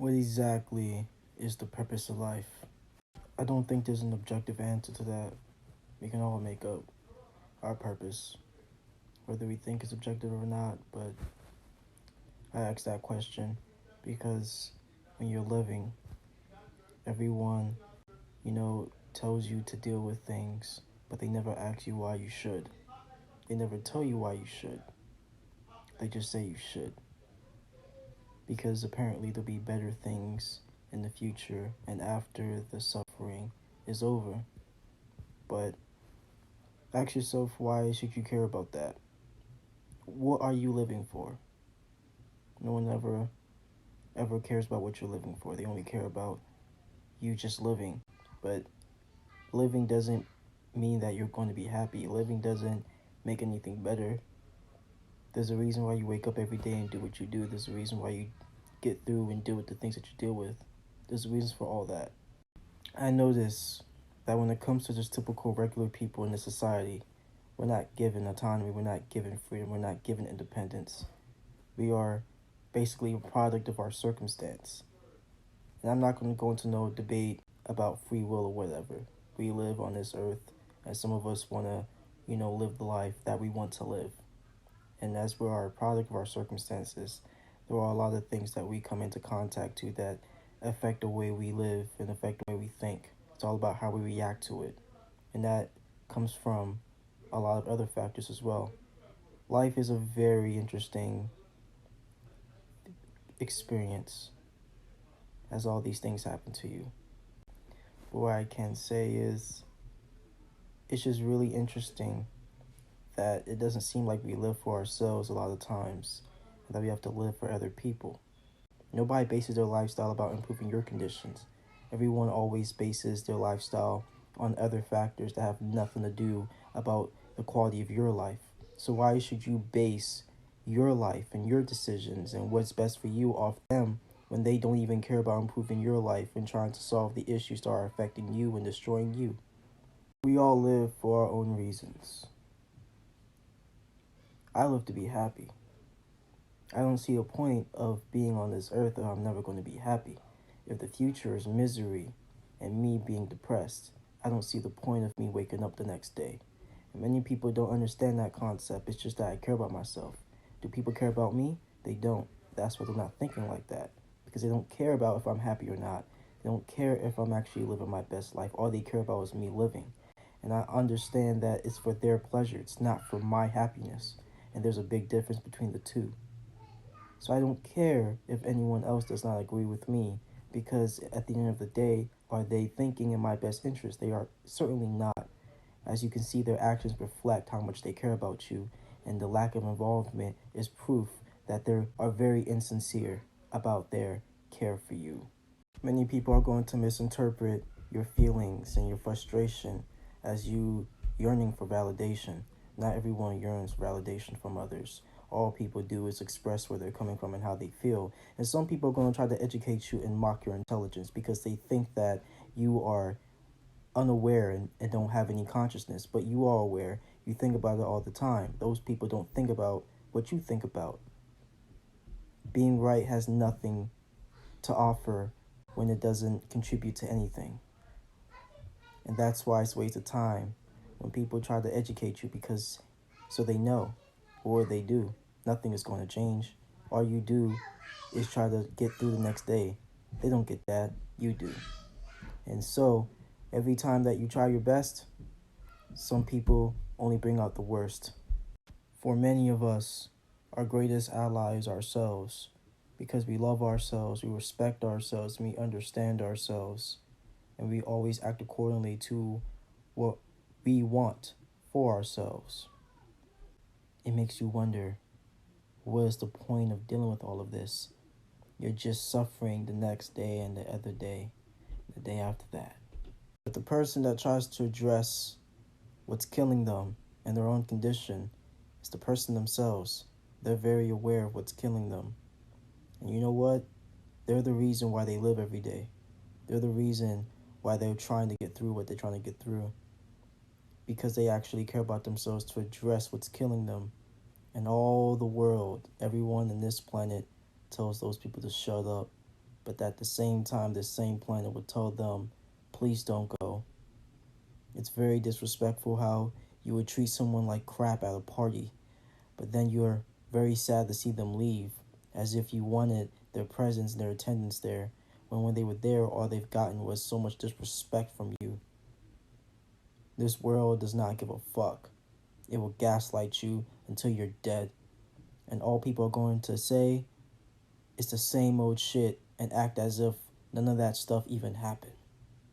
What exactly is the purpose of life? I don't think there's an objective answer to that. We can all make up our purpose, whether we think it's objective or not, but I ask that question because when you're living, everyone, tells you to deal with things, but they never ask you why you should. They never tell you why you should. They just say you should. Because apparently there'll be better things in the future and after the suffering is over. But ask yourself, why should you care about that? What are you living for? No one ever cares about what you're living for. They only care about you just living. But living doesn't mean that you're going to be happy. Living doesn't make anything better. There's a reason why you wake up every day and do what you do. There's a reason why you get through and deal with the things that you deal with. There's reasons for all that. I notice that when it comes to just typical regular people in the society, we're not given autonomy, we're not given freedom, we're not given independence. We are basically a product of our circumstance. And I'm not going to go into no debate about free will or whatever. We live on this earth, and some of us want to, live the life that we want to live. And as we're a product of our circumstances, there are a lot of things that we come into contact to that affect the way we live and affect the way we think. It's all about how we react to it. And that comes from a lot of other factors as well. Life is a very interesting experience as all these things happen to you. But what I can say is it's just really interesting that it doesn't seem like we live for ourselves a lot of times, and that we have to live for other people. Nobody bases their lifestyle about improving your conditions. Everyone always bases their lifestyle on other factors that have nothing to do about the quality of your life. So why should you base your life and your decisions and what's best for you off them when they don't even care about improving your life and trying to solve the issues that are affecting you and destroying you? We all live for our own reasons. I live to be happy. I don't see a point of being on this earth if I'm never going to be happy. If the future is misery and me being depressed, I don't see the point of me waking up the next day. And many people don't understand that concept. It's just that I care about myself. Do people care about me? They don't. That's why they're not thinking like that. Because they don't care about if I'm happy or not. They don't care if I'm actually living my best life. All they care about is me living. And I understand that it's for their pleasure. It's not for my happiness. And there's a big difference between the two. So I don't care if anyone else does not agree with me, because at the end of the day, are they thinking in my best interest? They are certainly not. As you can see, their actions reflect how much they care about you, and the lack of involvement is proof that they are very insincere about their care for you. Many people are going to misinterpret your feelings and your frustration as you yearning for validation. Not everyone yearns validation from others. All people do is express where they're coming from and how they feel. And some people are going to try to educate you and mock your intelligence because they think that you are unaware and don't have any consciousness. But you are aware. You think about it all the time. Those people don't think about what you think about. Being right has nothing to offer when it doesn't contribute to anything. And that's why it's a waste of time when people try to educate you, because so they know, or they do. Nothing is going to change. All you do is try to get through the next day. They don't get that. You do. And so every time that you try your best, some people only bring out the worst. For many of us, our greatest ally is ourselves, because we love ourselves, we respect ourselves, and we understand ourselves, and we always act accordingly to what we want for ourselves. It makes you wonder, what is the point of dealing with all of this? You're just suffering the next day and the other day, the day after that. But the person that tries to address what's killing them and their own condition is the person themselves. They're very aware of what's killing them. And you know what? They're the reason why they live every day. They're the reason why they're trying to get through what they're trying to get through. Because they actually care about themselves to address what's killing them. And all the world, everyone in this planet tells those people to shut up. but at the same time, this same planet would tell them, please don't go. It's very disrespectful how you would treat someone like crap at a party, but then you're very sad to see them leave, as if you wanted their presence and their attendance there, when they were there, all they've gotten was so much disrespect from you. This world does not give a fuck. It will gaslight you until you're dead. And all people are going to say is the same old shit and act as if none of that stuff even happened.